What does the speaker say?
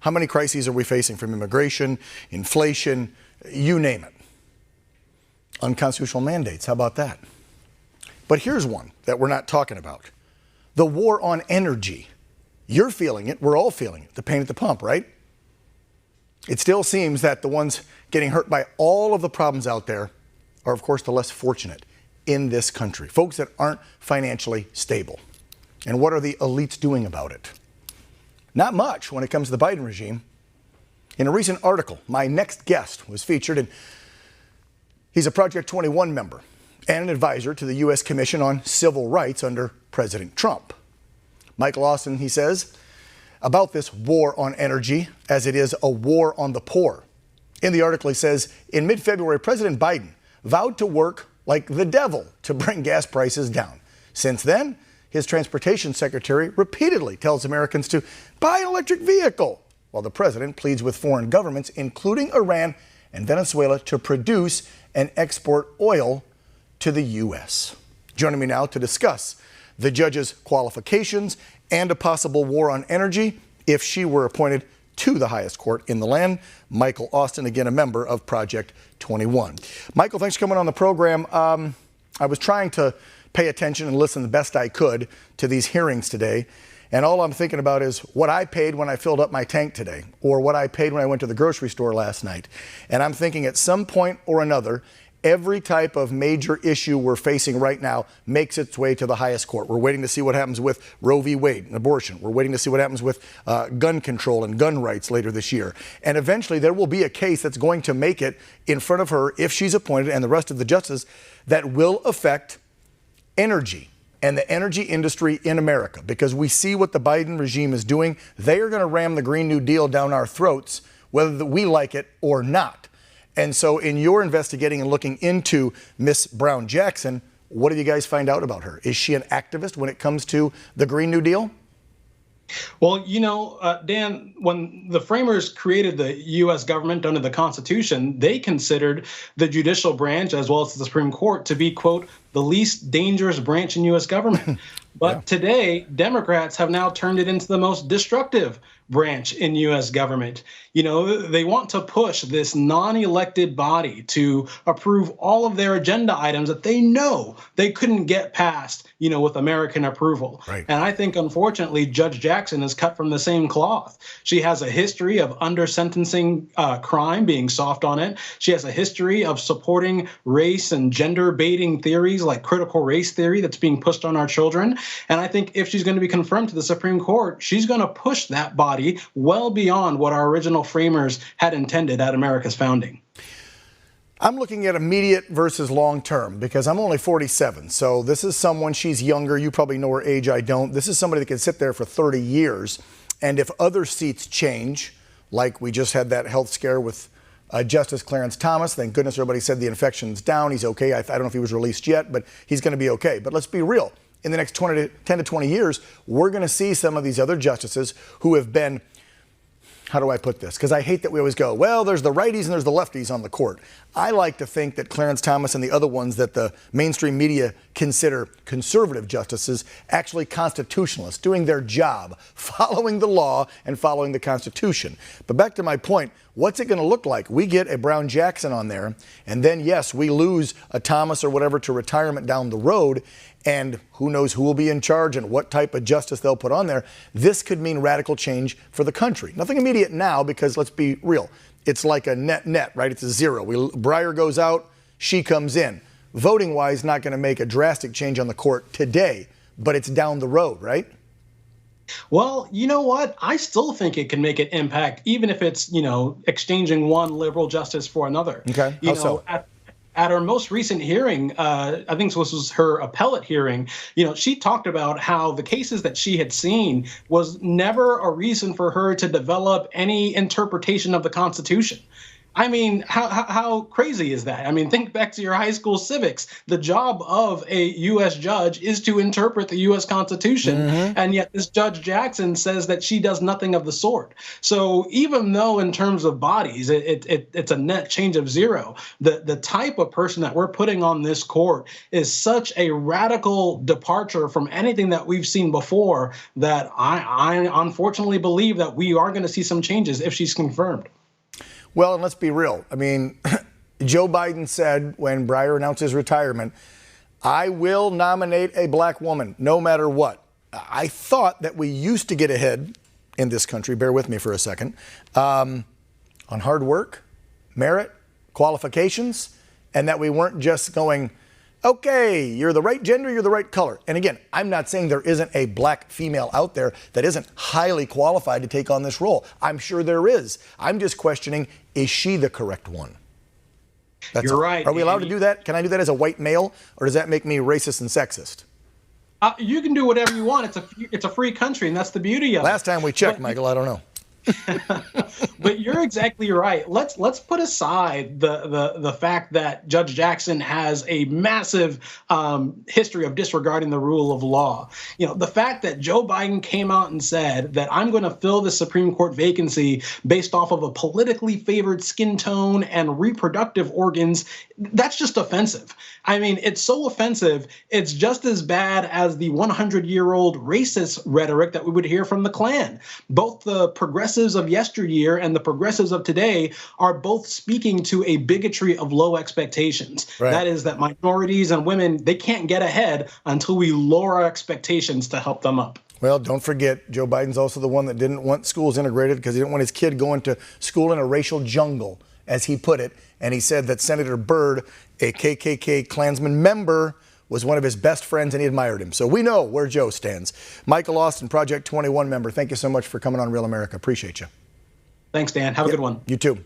How many crises are we facing from immigration, inflation, you name it? Unconstitutional mandates, how about that? But here's one that we're not talking about. The war on energy. You're feeling it, we're all feeling it, the pain at the pump, right? It still seems that the ones getting hurt by all of the problems out there are, of course, the less fortunate in this country. Folks that aren't financially stable. And what are the elites doing about it? Not much when it comes to the Biden regime. In a recent article, my next guest was featured, and he's a Project 21 member and an advisor to the U.S. Commission on Civil Rights under President Trump. Michael Austin, he says, about this war on energy as it is a war on the poor. In the article, he says, in mid-February, President Biden vowed to work like the devil to bring gas prices down. Since then, his transportation secretary repeatedly tells Americans to buy an electric vehicle, while the president pleads with foreign governments, including Iran and Venezuela, to produce and export oil to the U.S. Joining me now to discuss the judge's qualifications and a possible war on energy if she were appointed to the highest court in the land, Michael Austin, again a member of Project 21. Michael, thanks for coming on the program. I was trying to pay attention and listen the best I could to these hearings today. And all I'm thinking about is what I paid when I filled up my tank today, or what I paid when I went to the grocery store last night. And I'm thinking at some point or another, every type of major issue we're facing right now makes its way to the highest court. We're waiting to see what happens with Roe v. Wade and abortion. We're waiting to see what happens with gun control and gun rights later this year. And eventually there will be a case that's going to make it in front of her, if she's appointed, and the rest of the justices, that will affect energy and the energy industry in America, because we see what the Biden regime is doing. They are going to ram the Green New Deal down our throats, whether we like it or not. And so in your investigating and looking into Miss Brown Jackson, what did you guys find out about her? Is she an activist when it comes to the Green New Deal? Well, Dan, when the framers created the U.S. government under the Constitution, they considered the judicial branch, as well as the Supreme Court, to be, quote, the least dangerous branch in U.S. government. But today, Democrats have now turned it into the most destructive branch in U.S. government. They want to push this non-elected body to approve all of their agenda items that they know they couldn't get past, with American approval. Right. And I think, unfortunately, Judge Jackson is cut from the same cloth. She has a history of under-sentencing crime, being soft on it. She has a history of supporting race and gender baiting theories like critical race theory that's being pushed on our children. And I think if she's going to be confirmed to the Supreme Court, she's going to push that body well beyond what our original framers had intended at America's founding. I'm looking at immediate versus long term because I'm only 47. So this is someone, she's younger. You probably know her age. I don't. This is somebody that can sit there for 30 years. And if other seats change, like we just had that health scare with Justice Clarence Thomas, thank goodness everybody said the infection's down. He's okay. I don't know if he was released yet, but he's going to be okay. But let's be real. In the next 10 to 20 years, we're going to see some of these other justices who have been, how do I put this? Because I hate that we always go, well, there's the righties and there's the lefties on the court. I like to think that Clarence Thomas and the other ones that the mainstream media consider conservative justices, actually constitutionalists, doing their job, following the law and following the Constitution. But back to my point, what's it going to look like? We get a Brown Jackson on there, and then, yes, we lose a Thomas or whatever to retirement down the road, and who knows who will be in charge and what type of justice they'll put on there. This could mean radical change for the country. Nothing immediate now, because let's be real. It's like a net, right? It's a zero. Breyer goes out, she comes in. Voting-wise, not going to make a drastic change on the court today, but it's down the road, right? Well, you know what? I still think it can make an impact, even if it's, exchanging one liberal justice for another. Okay, how so? At her most recent hearing, I think this was her appellate hearing, she talked about how the cases that she had seen was never a reason for her to develop any interpretation of the Constitution. I mean, how crazy is that? I mean, think back to your high school civics. The job of a U.S. judge is to interpret the U.S. Constitution, and yet this Judge Jackson says that she does nothing of the sort. So even though in terms of bodies, it's a net change of zero, the type of person that we're putting on this court is such a radical departure from anything that we've seen before that I unfortunately believe that we are going to see some changes if she's confirmed. Well, and let's be real. I mean, Joe Biden said when Breyer announced his retirement, I will nominate a black woman no matter what. I thought that we used to get ahead in this country, bear with me for a second, on hard work, merit, qualifications, and that we weren't just going, okay, you're the right gender, you're the right color. And again, I'm not saying there isn't a black female out there that isn't highly qualified to take on this role. I'm sure there is. I'm just questioning, is she the correct one? You're right. Are we allowed to do that? Can I do that as a white male, or does that make me racist and sexist? You can do whatever you want. It's a free country, and that's the beauty of it. Last time we checked, Michael, I don't know. But you're exactly right. Let's put aside the fact that Judge Jackson has a massive history of disregarding the rule of law. You know, the fact that Joe Biden came out and said that I'm going to fill the Supreme Court vacancy based off of a politically favored skin tone and reproductive organs, that's just offensive. I mean, it's so offensive. It's just as bad as the 100-year-old racist rhetoric that we would hear from the Klan. Both the progressives of yesteryear and the progressives of today are both speaking to a bigotry of low expectations. Right. That is that minorities and women, they can't get ahead until we lower our expectations to help them up. Well, don't forget, Joe Biden's also the one that didn't want schools integrated because he didn't want his kid going to school in a racial jungle, as he put it. And he said that Senator Byrd, a KKK Klansman member, was one of his best friends and he admired him. So we know where Joe stands. Michael Austin, Project 21 member, thank you so much for coming on Real America. Appreciate you. Thanks, Dan. Have a good one. You too.